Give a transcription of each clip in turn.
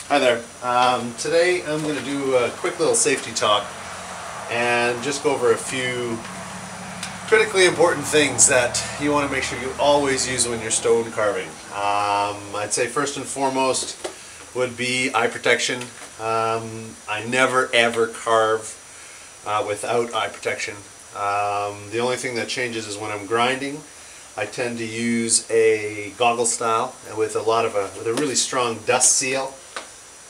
Hi there. Today I'm going to do a quick little safety talk and just go over a few critically important things that you want to make sure you always use when you're stone carving. I'd say first and foremost would be eye protection. I never ever carve without eye protection. The only thing that changes is when I'm grinding. I tend to use a goggle style and with a really strong dust seal.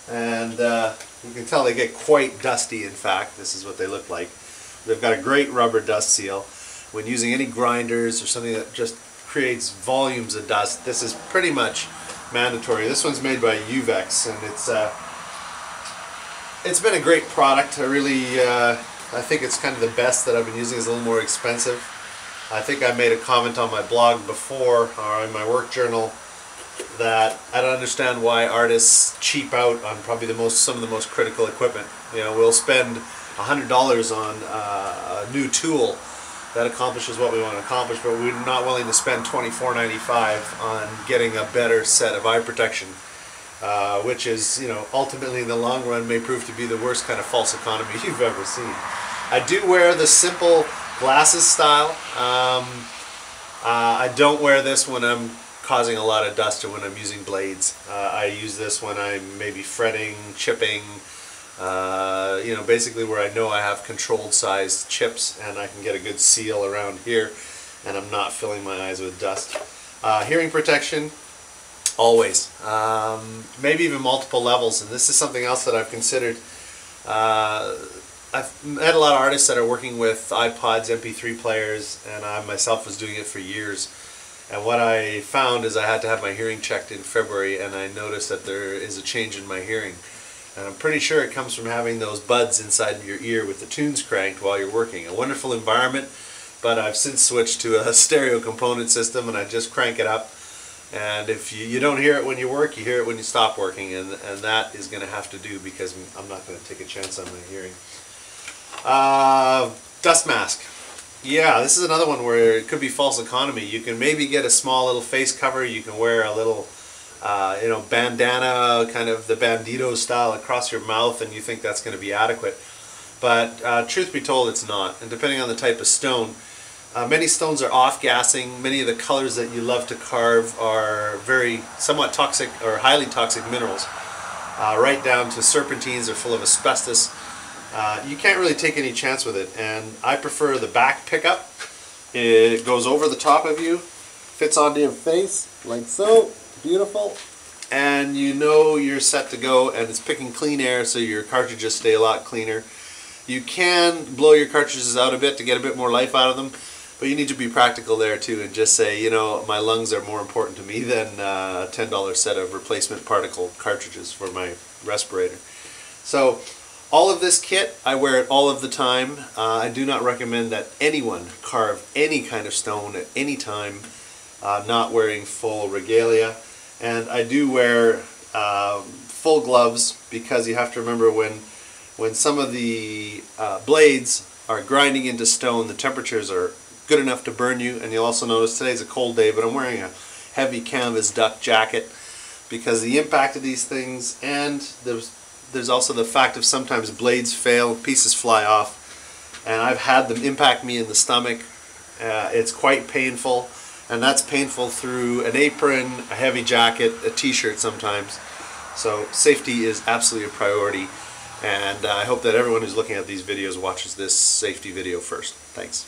And you can tell they get quite dusty. In fact, this is what they look like. They've got a great rubber dust seal. When using any grinders or something that just creates volumes of dust, this is pretty much mandatory. This one's made by Uvex, and it's been a great product. I think it's kind of the best that I've been using. It's a little more expensive. I think I made a comment on my blog before, or in my work journal, that I don't understand why artists cheap out on probably some of the most critical equipment. You know, we'll spend $100 on a new tool that accomplishes what we want to accomplish, but we're not willing to spend $24.95 on getting a better set of eye protection, which is, you know, ultimately in the long run may prove to be the worst kind of false economy you've ever seen. I do wear the simple glasses style. I don't wear this when I'm causing a lot of dust or when I'm using blades. I use this when I'm maybe fretting, chipping, you know, basically where I know I have controlled sized chips and I can get a good seal around here and I'm not filling my eyes with dust. Hearing protection, always. Maybe even multiple levels, and this is something else that I've considered. I've met a lot of artists that are working with iPods, MP3 players, and I myself was doing it for years. And what I found is I had to have my hearing checked in February, and I noticed that there is a change in my hearing. And I'm pretty sure it comes from having those buds inside your ear with the tunes cranked while you're working. A wonderful environment, but I've since switched to a stereo component system, and I just crank it up. And if you don't hear it when you work, you hear it when you stop working, and that is going to have to do because I'm not going to take a chance on my hearing. Dust mask. Yeah, this is another one where it could be false economy. You can maybe get a small little face cover. You can wear a little, you know, bandana, kind of the bandito style across your mouth, and you think that's going to be adequate. But truth be told, it's not. And depending on the type of stone, many stones are off-gassing. Many of the colors that you love to carve are somewhat toxic or highly toxic minerals. Right down to serpentines are full of asbestos. You can't really take any chance with it, and I prefer the back pickup. It goes over the top of you, fits onto your face like so, beautiful, and you know you're set to go, and it's picking clean air so your cartridges stay a lot cleaner. You can blow your cartridges out a bit to get a bit more life out of them, but you need to be practical there too and just say, you know, my lungs are more important to me than a $10 set of replacement particle cartridges for my respirator. So all of this kit, I wear it all of the time. I do not recommend that anyone carve any kind of stone at any time not wearing full regalia. And I do wear full gloves because you have to remember when some of the blades are grinding into stone, the temperatures are good enough to burn you. And you'll also notice today's a cold day, but I'm wearing a heavy canvas duck jacket because the impact of these things, and there's also the fact of sometimes blades fail, pieces fly off, and I've had them impact me in the stomach. It's quite painful, and that's painful through an apron, a heavy jacket, a t-shirt sometimes. So safety is absolutely a priority, and I hope that everyone who's looking at these videos watches this safety video first. Thanks.